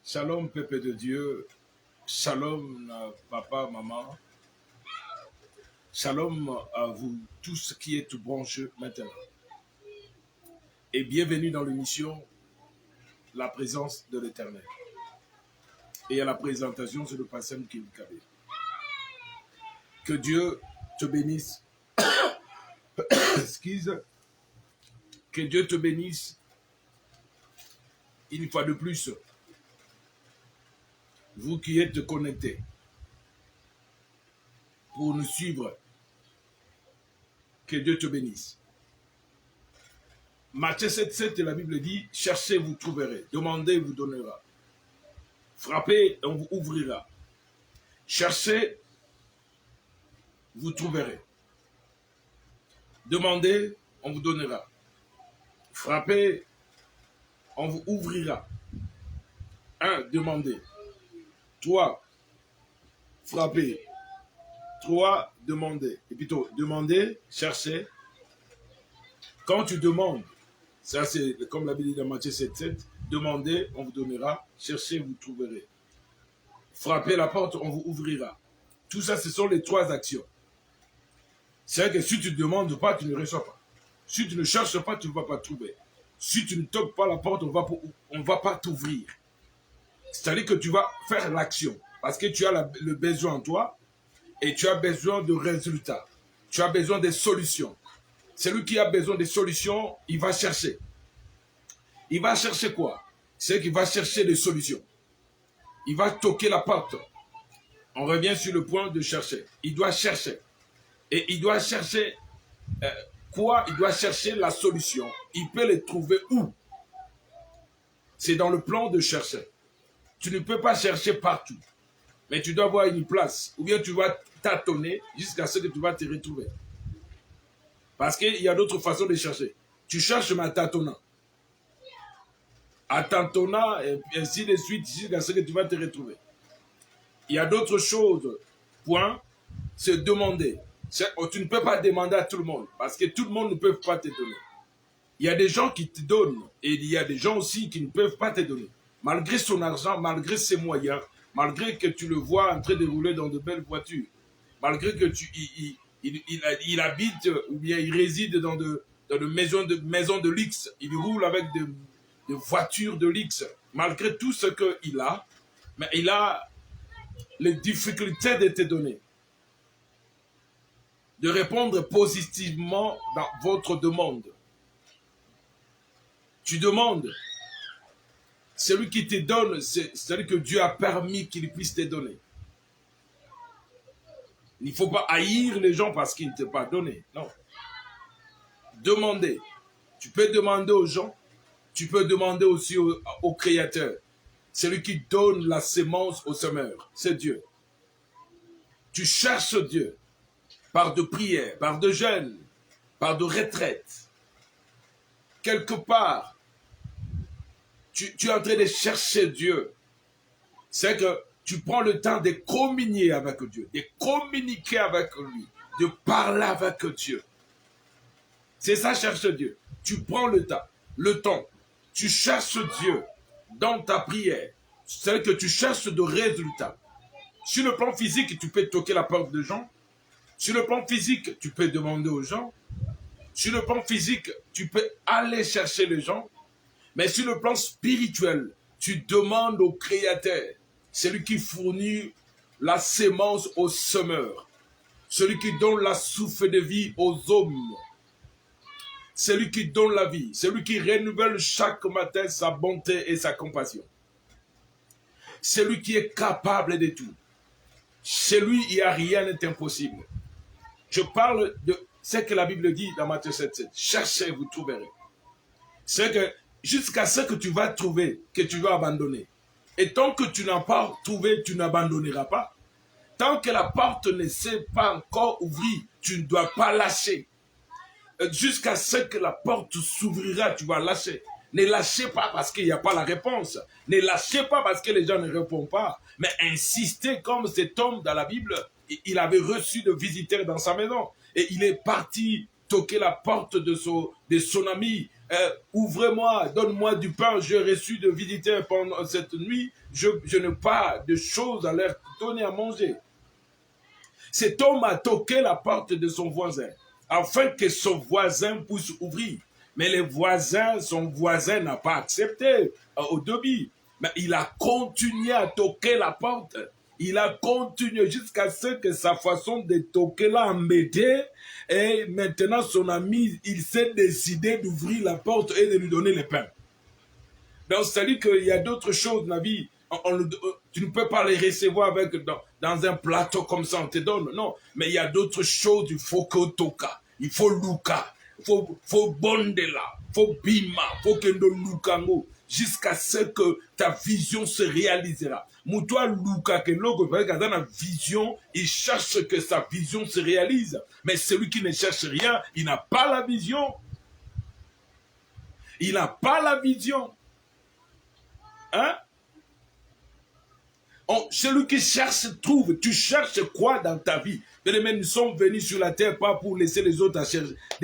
Shalom, peuple de Dieu. Shalom, papa, maman. Shalom à vous tous qui êtes branchés maintenant. Et bienvenue dans l'émission La présence de l'Éternel. Et à la présentation, c'est le pasteur Kimkabe. Que Dieu te bénisse. Excuse. Que Dieu te bénisse une fois de plus. Vous qui êtes connectés pour nous suivre, que Dieu te bénisse. Matthieu 7,7, la Bible dit, cherchez, vous trouverez. Demandez, vous donnera. Frappez, on vous ouvrira. Cherchez, vous trouverez. Demandez, on vous donnera. Frappez, on vous ouvrira. 1, demandez. 3, frappez. 3, demandez. Et plutôt, demandez, cherchez. Quand tu demandes, ça c'est comme la Bible dit dans Matthieu 7,7, demandez, on vous donnera. Cherchez, vous trouverez. Frappez la porte, on vous ouvrira. Tout ça, ce sont les 3 actions. C'est vrai que si tu ne demandes pas, tu ne reçois pas. Si tu ne cherches pas, tu ne vas pas trouver. Si tu ne toques pas la porte, on ne va pas t'ouvrir. C'est-à-dire que tu vas faire l'action. Parce que tu as le besoin en toi et tu as besoin de résultats. Tu as besoin de solutions. Celui qui a besoin de solutions, il va chercher. Il va chercher quoi? C'est qu'il va chercher des solutions. Il va toquer la porte. On revient sur le point de chercher. Il doit chercher. Et il doit chercher quoi? Il doit chercher la solution. Il peut les trouver où? C'est dans le plan de chercher. Tu ne peux pas chercher partout. Mais tu dois avoir une place. Ou bien tu vas tâtonner jusqu'à ce que tu vas te retrouver. Parce qu'il y a d'autres façons de chercher. Tu cherches mais en tâtonnant. En tâtonnant et ainsi de suite jusqu'à ce que tu vas te retrouver. Il y a d'autres choses. Point. C'est demander. Tu ne peux pas demander à tout le monde. Parce que tout le monde ne peut pas te donner. Il y a des gens qui te donnent. Et il y a des gens aussi qui ne peuvent pas te donner. Malgré son argent, malgré ses moyens, malgré que tu le vois en train de rouler dans de belles voitures, malgré que il habite ou bien il réside dans de maisons de luxe, il roule avec de voitures de luxe, malgré tout ce qu'il a, mais il a les difficultés de te donner, de répondre positivement dans votre demande. Tu demandes. Celui qui te donne, c'est celui que Dieu a permis qu'il puisse te donner. Il ne faut pas haïr les gens parce qu'ils ne t'ont pas donné. Non. Demandez. Tu peux demander aux gens. Tu peux demander aussi au Créateur. Celui qui donne la sémence au semeur. C'est Dieu. Tu cherches Dieu par de prières, par de jeûnes, par de retraites. Quelque part, tu es en train de chercher Dieu. C'est que tu prends le temps de communier avec Dieu, de communiquer avec lui, de parler avec Dieu. C'est ça, cherche Dieu. Tu prends le temps. Tu cherches Dieu dans ta prière. C'est que tu cherches de résultats. Sur le plan physique, tu peux toquer la porte des gens. Sur le plan physique, tu peux demander aux gens. Sur le plan physique, tu peux aller chercher les gens. Mais sur le plan spirituel, tu demandes au Créateur, celui qui fournit la sémence au semeur, celui qui donne la souffle de vie aux hommes, celui qui donne la vie, celui qui renouvelle chaque matin sa bonté et sa compassion, celui qui est capable de tout. Chez lui, il n'y a rien d'impossible. Je parle de ce que la Bible dit dans Matthieu 7,7. Cherchez, vous trouverez. C'est que jusqu'à ce que tu vas trouver, que tu vas abandonner. Et tant que tu n'as pas trouvé, tu n'abandonneras pas. Tant que la porte ne s'est pas encore ouverte, tu ne dois pas lâcher. Jusqu'à ce que la porte s'ouvrira, tu vas lâcher. Ne lâchez pas parce qu'il n'y a pas la réponse. Ne lâchez pas parce que les gens ne répondent pas. Mais insistez comme cet homme dans la Bible. Il avait reçu de visiteurs dans sa maison. Et il est parti toquer la porte de son ami ouvrez-moi, donne-moi du pain, j'ai reçu de visiteurs pendant cette nuit, je n'ai pas de choses à leur donner à manger. Cet homme a toqué la porte de son voisin, afin que son voisin puisse ouvrir. Mais son voisin n'a pas accepté au début. Mais il a continué à toquer la porte. Il a continué jusqu'à ce que sa façon de toquer l'a embêté. Et maintenant, son ami, il s'est décidé d'ouvrir la porte et de lui donner le pain. Donc, c'est-à-dire qu'il y a d'autres choses dans la vie. Tu ne peux pas les recevoir dans un plateau comme ça, on te donne. Non, mais il y a d'autres choses, il faut que toka, il faut luka, il faut bondela, il faut bima, il faut que nous lukango, jusqu'à ce que ta vision se réalisera. Moutoua luka, que l'autre, dans la vision, il cherche que sa vision se réalise. Mais celui qui ne cherche rien, il n'a pas la vision. Il n'a pas la vision. Hein? Celui qui cherche trouve. Tu cherches quoi dans ta vie? Nous sommes venus sur la terre pas pour laisser les autres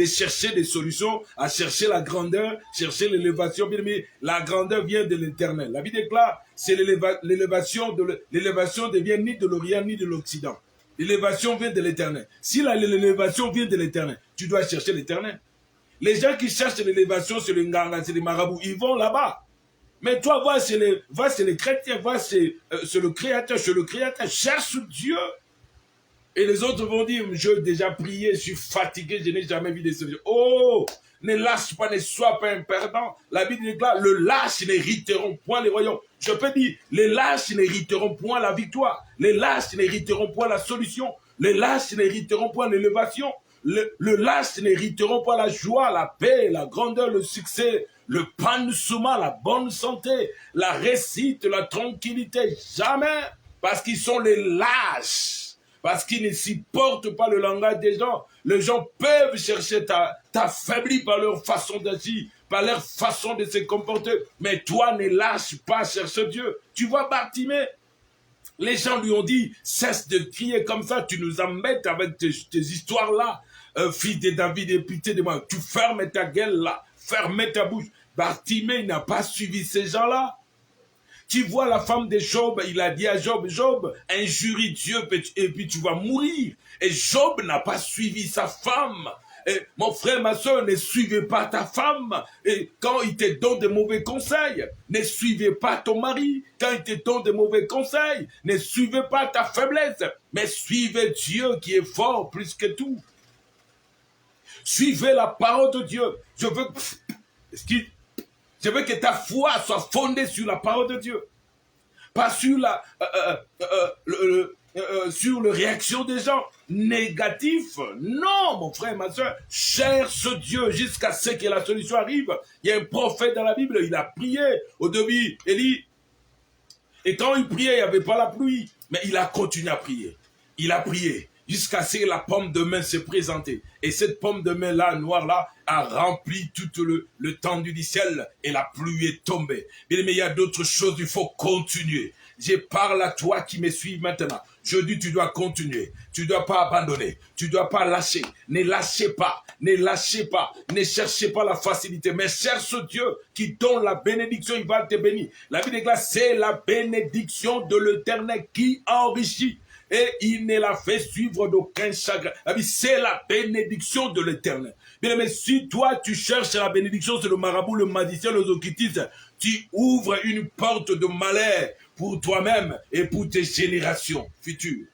chercher des solutions, à chercher la grandeur, chercher l'élévation. La grandeur vient de l'éternel. La Bible déclare, c'est l'élévation devient ni de l'Orient ni de l'Occident. L'élévation vient de l'éternel. Si l'élévation vient de l'éternel, tu dois chercher l'éternel. Les gens qui cherchent l'élévation sur le nganga, c'est les marabouts, ils vont là-bas. Mais toi, va chez les chrétiens, va chez le Créateur, cherche Dieu. Et les autres vont dire, j'ai déjà prié, je suis fatigué, je n'ai jamais vu des solutions. Oh, ne lâche pas, ne sois pas un perdant. La Bible déclare, le lâche n'hériteront point les royaumes. Je peux dire, les lâches n'hériteront point la victoire. Les lâches n'hériteront point la solution. Les lâches n'hériteront point l'élévation. Le lâche n'hériteront pas la joie, la paix, la grandeur, le succès, le pansement, la bonne santé, la réussite, la tranquillité. Jamais. Parce qu'ils sont les lâches. Parce qu'ils ne supportent pas le langage des gens. Les gens peuvent chercher t'affaiblir par leur façon d'agir, par leur façon de se comporter. Mais toi, ne lâche pas, cherche Dieu. Tu vois Bartimée, les gens lui ont dit, cesse de crier comme ça, tu nous embêtes avec tes histoires-là. Fils de David, aie pitié de moi. Tu fermes ta gueule là, ferme ta bouche. Bartimée n'a pas suivi ces gens-là. Tu vois la femme de Job, il a dit à Job, Job, injurie Dieu et puis tu vas mourir. Et Job n'a pas suivi sa femme. Et mon frère, ma soeur, ne suivez pas ta femme. Et quand il te donne de mauvais conseils, ne suivez pas ton mari. Quand il te donne de mauvais conseils, ne suivez pas ta faiblesse. Mais suivez Dieu qui est fort plus que tout. Suivez la parole de Dieu. Je veux que ta foi soit fondée sur la parole de Dieu. Pas sur sur la réaction des gens négatifs. Non, mon frère, ma soeur, cherche Dieu jusqu'à ce que la solution arrive. Il y a un prophète dans la Bible, il a prié. Au début, Élie, et quand il priait, il n'y avait pas la pluie. Mais il a continué à prier. Il a prié jusqu'à ce que la pomme de main se présente. Et cette pomme de main-là, noire-là, a rempli tout le tendu du ciel et la pluie est tombée. Mais il y a d'autres choses, il faut continuer. Je parle à toi qui me suis maintenant. Je dis, tu dois continuer. Tu ne dois pas abandonner. Tu ne dois pas lâcher. Ne lâchez pas. Ne lâchez pas. Ne cherchez pas la facilité. Mais cherche Dieu qui donne la bénédiction. Il va te bénir. La Bible déclare, c'est la bénédiction de l'Éternel qui enrichit. Et il ne la fait suivre d'aucun chagrin. C'est la bénédiction de l'Éternel. Mais si toi, tu cherches la bénédiction, c'est le marabout, le magicien, le occultiste, tu ouvres une porte de malheur pour toi-même et pour tes générations futures.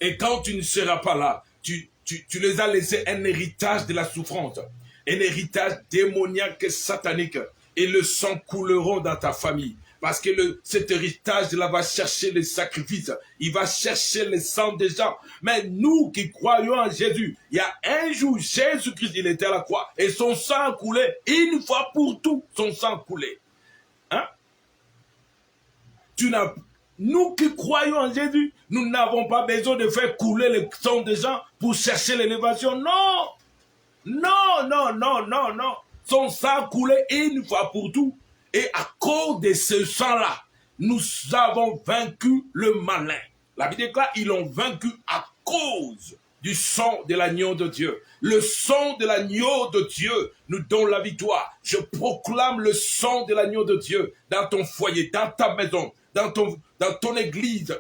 Et quand tu ne seras pas là, tu les as laissés un héritage de la souffrance, un héritage démoniaque et satanique. Et le sang couleront dans ta famille. Parce que cet héritage-là va chercher les sacrifices. Il va chercher le sang des gens. Mais nous qui croyons en Jésus, il y a un jour, Jésus-Christ, il était à la croix. Et son sang coulait une fois pour tout. Son sang coulait. Hein? Nous qui croyons en Jésus, nous n'avons pas besoin de faire couler le sang des gens pour chercher l'élévation. Non! Non, non, non, non, non. Son sang coulait une fois pour tout. Et à cause de ce sang-là, nous avons vaincu le malin. La Bible déclare, ils l'ont vaincu à cause du sang de l'agneau de Dieu. Le sang de l'agneau de Dieu nous donne la victoire. Je proclame le sang de l'agneau de Dieu dans ton foyer, dans ta maison, dans ton église,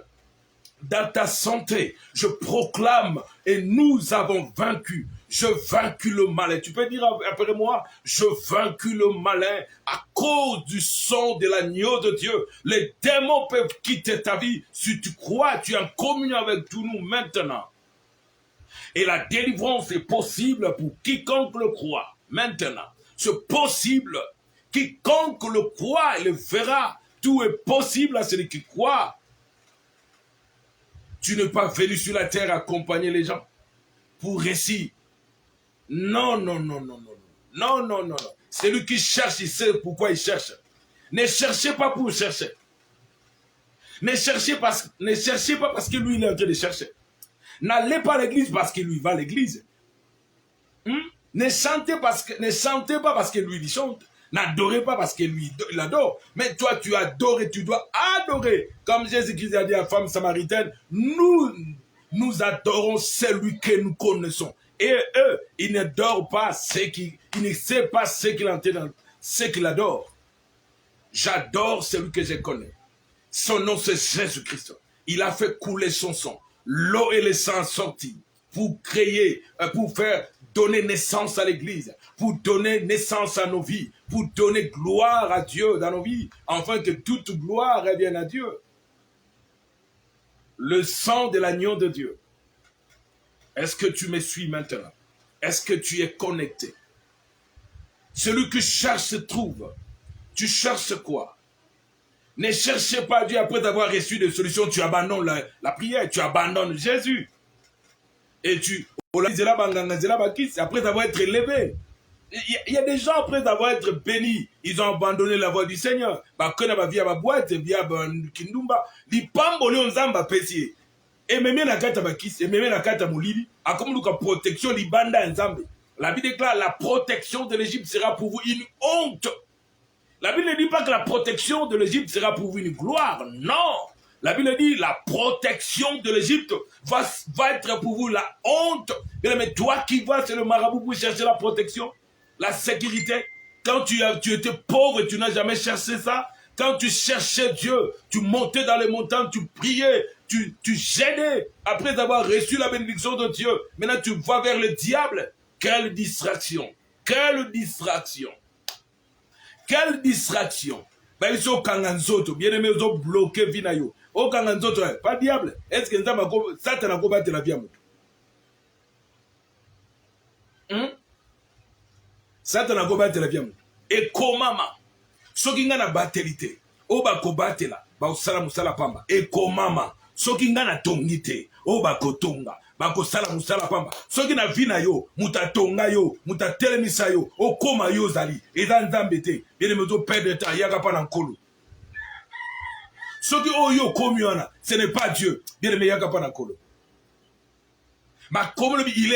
dans ta santé. Je proclame et nous avons vaincu. Je vaincu le malin. Tu peux dire après moi, je vaincu le malin à cause du sang de l'agneau de Dieu. Les démons peuvent quitter ta vie si tu crois, tu es en communion avec tout nous maintenant. Et la délivrance est possible pour quiconque le croit maintenant. C'est possible. Quiconque le croit, il le verra. Tout est possible à celui qui croit. Tu n'es pas venu sur la terre accompagner les gens pour réussir. Non, non, non, non, non, non, non, non, non. Celui qui cherche, il sait pourquoi il cherche. Ne cherchez pas pour chercher. Ne cherchez pas parce que lui, il est en train de chercher. N'allez pas à l'église parce que lui va à l'église. Ne chantez pas parce que lui, il chante. N'adorez pas parce que lui, il adore. Mais toi, tu adores et tu dois adorer. Comme Jésus-Christ a dit à la femme samaritaine, nous adorons celui que nous connaissons. Et eux, ils n'adorent pas ils ne savent pas ce qu'il entend, ce qu'il adore. J'adore celui que je connais. Son nom, c'est Jésus-Christ. Il a fait couler son sang. L'eau et le sang sortis pour créer, pour faire donner naissance à l'église, pour donner naissance à nos vies, pour donner gloire à Dieu dans nos vies, afin que toute gloire revienne à Dieu. Le sang de l'agneau de Dieu. Est-ce que tu me suis maintenant? Est-ce que tu es connecté? Celui qui cherche se trouve. Tu cherches quoi? Ne cherchez pas Dieu après avoir reçu des solutions, tu abandonnes la prière, tu abandonnes Jésus. Et après avoir été élevé. Il y a des gens après avoir été bénis, ils ont abandonné la voie du Seigneur. Et même la carte bakis, et même la carte molili, a comme la protection libanda nzambe. La Bible déclare la protection de l'Égypte sera pour vous une honte. La Bible ne dit pas que la protection de l'Égypte sera pour vous une gloire. Non. La Bible dit la protection de l'Égypte va être pour vous la honte. Mais toi qui vas chez le marabout pour chercher la protection, la sécurité, quand tu étais pauvre et tu n'as jamais cherché ça, quand tu cherchais Dieu, tu montais dans les montagnes, tu priais, tu gênais après avoir reçu la bénédiction de Dieu. Maintenant, tu vas vers le diable. Quelle distraction! Quelle distraction! Quelle distraction! Ben, ils sont kanganzoto, bien aimé, ils ont bloqué Vinayo. Oh, kanganzoto, pas diable. Est-ce que Satan a combattu la vie à moi? Satan a combattu la vie à moi. Et comment? Soki nga na batelite o ba ko batela ba usala musala pamba e komama soki nga na tongite o ba ko tonga ba ko sala musala pamba soki na vina yo mutatonga yo mutatelemisa yo o koma yo zali eza nzambe te bien mezo perdre temps yaka pa na nkolo soki o yo komi wana ce n'est pas Dieu bien aimé yaka pa na nkolo ma comme il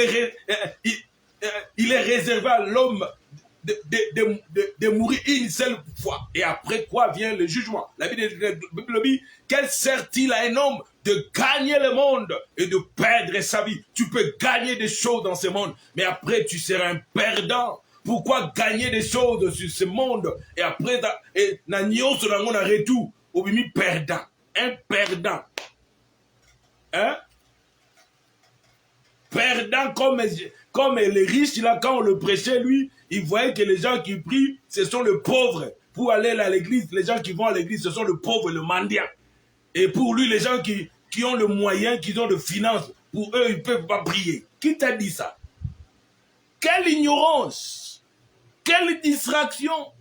est réservé à l'homme de mourir une seule fois. Et après quoi vient le jugement? La Bible dit, quel sert-il à un homme de gagner le monde et de perdre sa vie? Tu peux gagner des choses dans ce monde, mais après tu seras un perdant. Pourquoi gagner des choses sur ce monde et après, na nyonso na ngona retour, obimi perdant. Un perdant. Hein? Perdant comme les riches, là, quand on le prêchait, lui, il voyait que les gens qui prient, ce sont les pauvres. Pour aller à l'église, les gens qui vont à l'église, ce sont les pauvres et le mendiant. Et pour lui, les gens qui ont le moyen, qui ont de finances, pour eux, ils ne peuvent pas prier. Qui t'a dit ça? Quelle ignorance! Quelle distraction!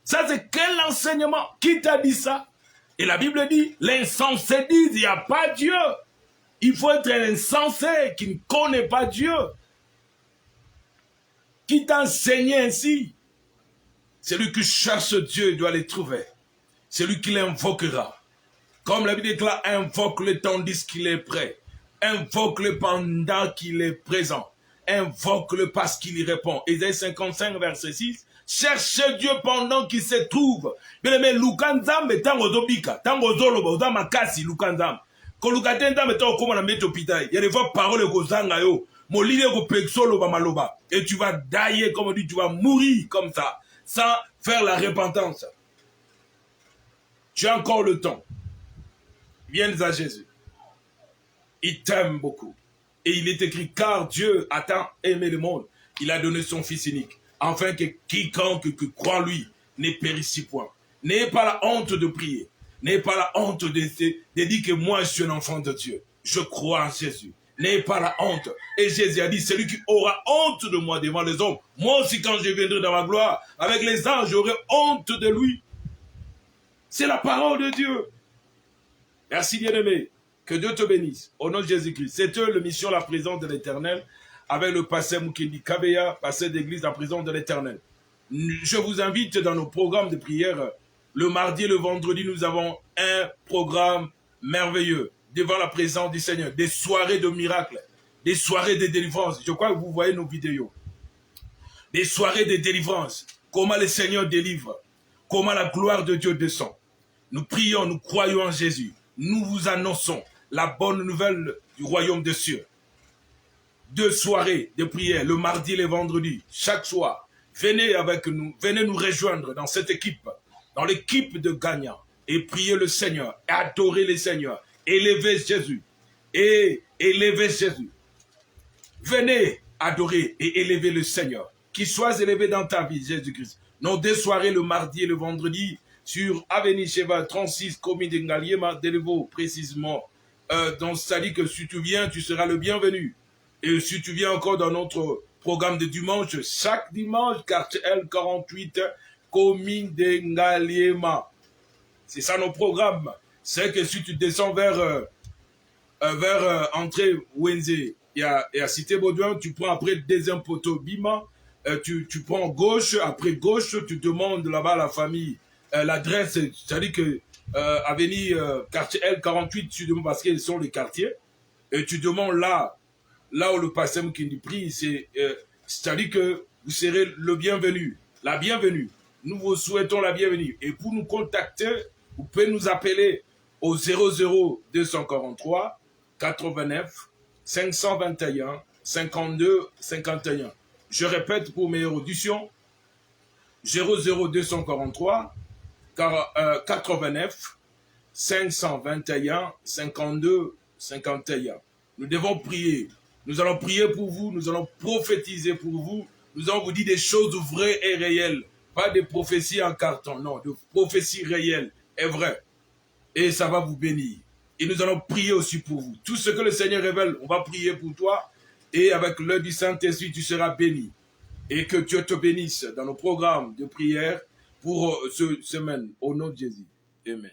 Ça, c'est quel enseignement? Qui t'a dit ça? Et la Bible dit, l'insensé dit, il n'y a pas Dieu. Il faut être un insensé qui ne connaît pas Dieu. Qui t'a enseigné ainsi? Celui qui cherche Dieu doit le trouver. Celui qui l'invoquera. Comme la Bible déclare, invoque-le tandis qu'il est prêt. Invoque-le pendant qu'il est présent. Invoque-le parce qu'il y répond. Ésaïe 55, verset 6. Cherchez Dieu pendant qu'il se trouve. Bien aimé, Lukanzambe, tango zobika, tango zoloba, ozamakasi, Lukanzambe. Quand Lukanzambe est au coma, il y a des fois paroles que zanga yo. Et tu vas dailler, comme on dit, tu vas mourir comme ça, sans faire la repentance. Tu as encore le temps. Viens à Jésus. Il t'aime beaucoup. Et il est écrit, car Dieu a tant aimé le monde, il a donné son Fils unique, afin que quiconque que croit en lui ne périsse point. N'ayez pas la honte de prier. N'ayez pas la honte de dire que moi je suis un enfant de Dieu. Je crois en Jésus. N'ayez pas la honte. Et Jésus a dit, celui qui aura honte de moi devant les hommes, moi aussi quand je viendrai dans ma gloire, avec les anges, j'aurai honte de lui. C'est la parole de Dieu. Merci bien-aimé. Que Dieu te bénisse. Au nom de Jésus-Christ. C'était l'émission La présence de l'Éternel avec le pasteur Mukendi Kabeya, pasteur d'église La présence de l'Éternel. Je vous invite dans nos programmes de prière. Le mardi et le vendredi, nous avons un programme merveilleux devant la présence du Seigneur. Des soirées de miracles, des soirées de délivrance. Je crois que vous voyez nos vidéos. Des soirées de délivrance. Comment le Seigneur délivre. Comment la gloire de Dieu descend. Nous prions, nous croyons en Jésus. Nous vous annonçons la bonne nouvelle du royaume des cieux. 2 soirées de prière, le mardi et le vendredi, chaque soir. Venez avec nous, venez nous rejoindre dans cette équipe, dans l'équipe de gagnants, et prier le Seigneur, et adorer le Seigneur, élever Jésus, et élever Jésus. Venez adorer et élever le Seigneur. Qu'il soit élevé dans ta vie, Jésus-Christ. Nos 2 soirées, le mardi et le vendredi, sur Avenue Cheval 36, commune de Ngaliema, Delevo, précisément. Donc, ça dit que si tu viens, tu seras le bienvenu. Et si tu viens encore dans notre programme de dimanche, chaque dimanche, quartier L48, commune de Ngaliema. C'est ça nos programmes. C'est que si tu descends vers entrée Wenze et à Cité Baudouin, tu prends après le deuxième poteau Bima, tu prends gauche, après gauche, tu demandes là-bas à la famille l'adresse, c'est-à-dire que avenue quartier L48, tu demandes parce qu'ils sont les quartiers, et tu demandes là où le pasteur qui nous prie, c'est-à-dire que vous serez le bienvenu, la bienvenue. Nous vous souhaitons la bienvenue. Et pour nous contacter, vous pouvez nous appeler au 00 243 89 521 52 51. Je répète pour meilleure audition, 00 243 89 521 52 51. Nous devons prier. Nous allons prier pour vous. Nous allons prophétiser pour vous. Nous allons vous dire des choses vraies et réelles. Pas des prophéties en carton. Non, des prophéties réelles et vraies. Et ça va vous bénir. Et nous allons prier aussi pour vous. Tout ce que le Seigneur révèle, on va prier pour toi. Et avec l'œil du Saint-Esprit, tu seras béni. Et que Dieu te bénisse dans nos programmes de prière pour cette semaine. Au nom de Jésus. Amen.